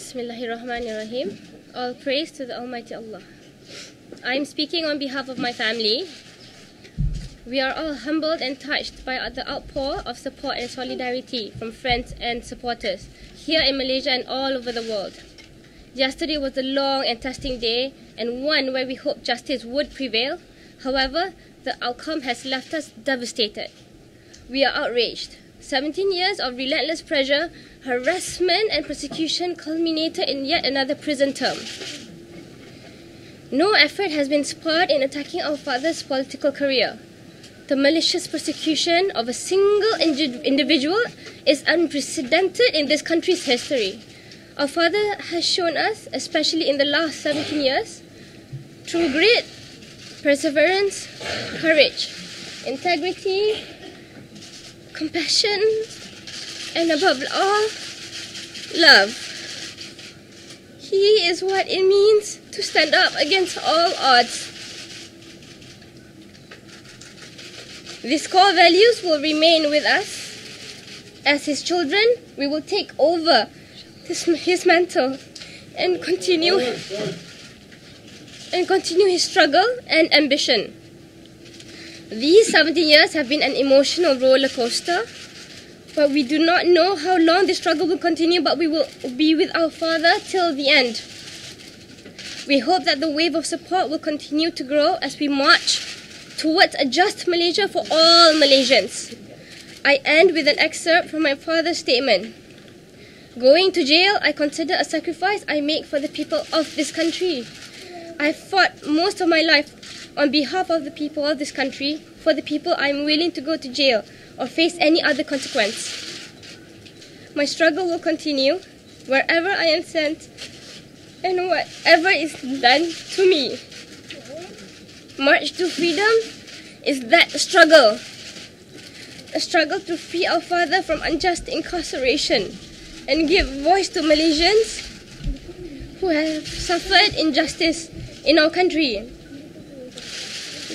Bismillahirrahmanirrahim. All praise to the Almighty Allah. I am speaking on behalf of my family. We are all humbled and touched by the outpour of support and solidarity from friends and supporters here in Malaysia and all over the world. Yesterday was a long and testing day, and one where we hoped justice would prevail. However, the outcome has left us devastated. We are outraged. 17 years of relentless pressure, harassment and persecution culminated in yet another prison term. No effort has been spared in attacking our father's political career. The malicious persecution of a single individual is unprecedented in this country's history. Our father has shown us, especially in the last 17 years, through grit, perseverance, courage, integrity, compassion, and above all, love. He is what it means to stand up against all odds. These core values will remain with us. As his children, we will take over his mantle and continue his struggle and ambition. These 17 years have been an emotional roller coaster, but we do not know how long this struggle will continue, but we will be with our father till the end. We hope that the wave of support will continue to grow as we march towards a just Malaysia for all Malaysians. I end with an excerpt from my father's statement. Going to jail, I consider a sacrifice I make for the people of this country. I fought most of my life on behalf of the people of this country. For the people, I am willing to go to jail or face any other consequence. My struggle will continue wherever I am sent and whatever is done to me. March to Freedom is that struggle. A struggle to free our father from unjust incarceration and give voice to Malaysians who have suffered injustice in our country.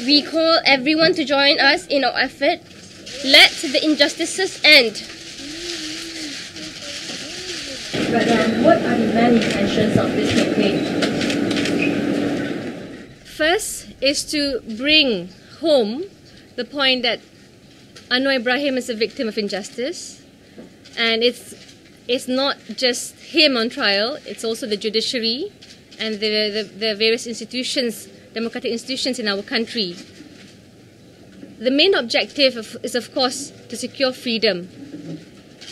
We call everyone to join us in our effort. Let the injustices end. But what are the main intentions of this campaign? First is to bring home the point that Anwar Ibrahim is a victim of injustice, and it's not just him on trial, it's also the judiciary and the various institutions, democratic institutions in our country. The main objective is, of course, to secure freedom.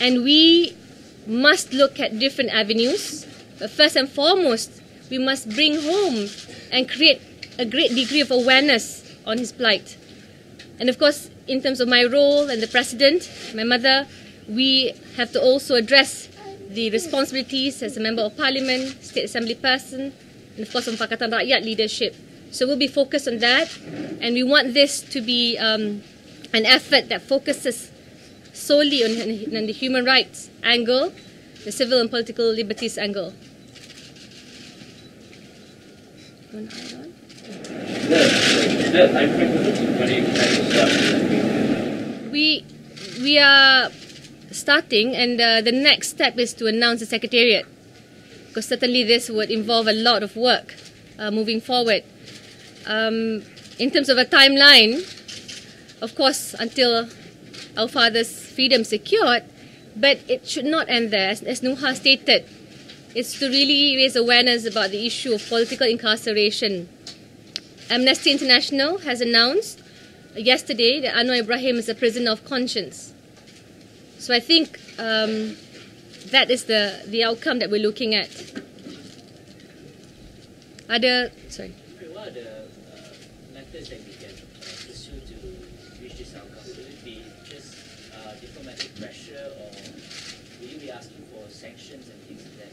And we must look at different avenues. But first and foremost, we must bring home and create a great degree of awareness on his plight. And of course, in terms of my role and the President, my mother, we have to also address the responsibilities as a Member of Parliament, State Assembly person, and of course on Pakatan Rakyat leadership. So we'll be focused on that, and we want this to be an effort that focuses solely on the human rights angle, the civil and political liberties angle. We are starting, and the next step is to announce the Secretariat, because certainly this would involve a lot of work moving forward. In terms of a timeline, of course, until our father's freedom secured, but it should not end there. As Nuha stated, it's to really raise awareness about the issue of political incarceration. Amnesty International has announced yesterday that Anwar Ibrahim is a prisoner of conscience. So I think that is the outcome that we're looking at. What are the methods that we can pursue to reach this outcome? Will it be just diplomatic pressure, or will you be asking for sanctions and things like that?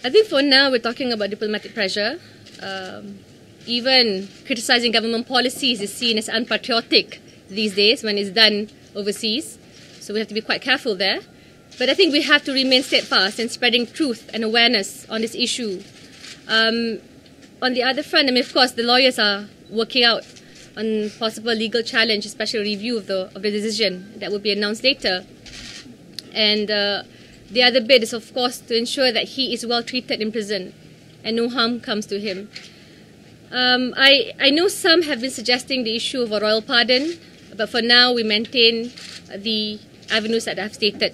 I think for now we're talking about diplomatic pressure. Even criticizing government policies is seen as unpatriotic these days when it's done overseas. So we have to be quite careful there. But I think we have to remain steadfast in spreading truth and awareness on this issue. On the other front, I mean, of course, the lawyers are working out on possible legal challenge, especially a review of the decision that will be announced later. And The other bit is, of course, to ensure that he is well treated in prison and no harm comes to him. I know some have been suggesting the issue of a royal pardon, but for now we maintain the avenues that I have stated.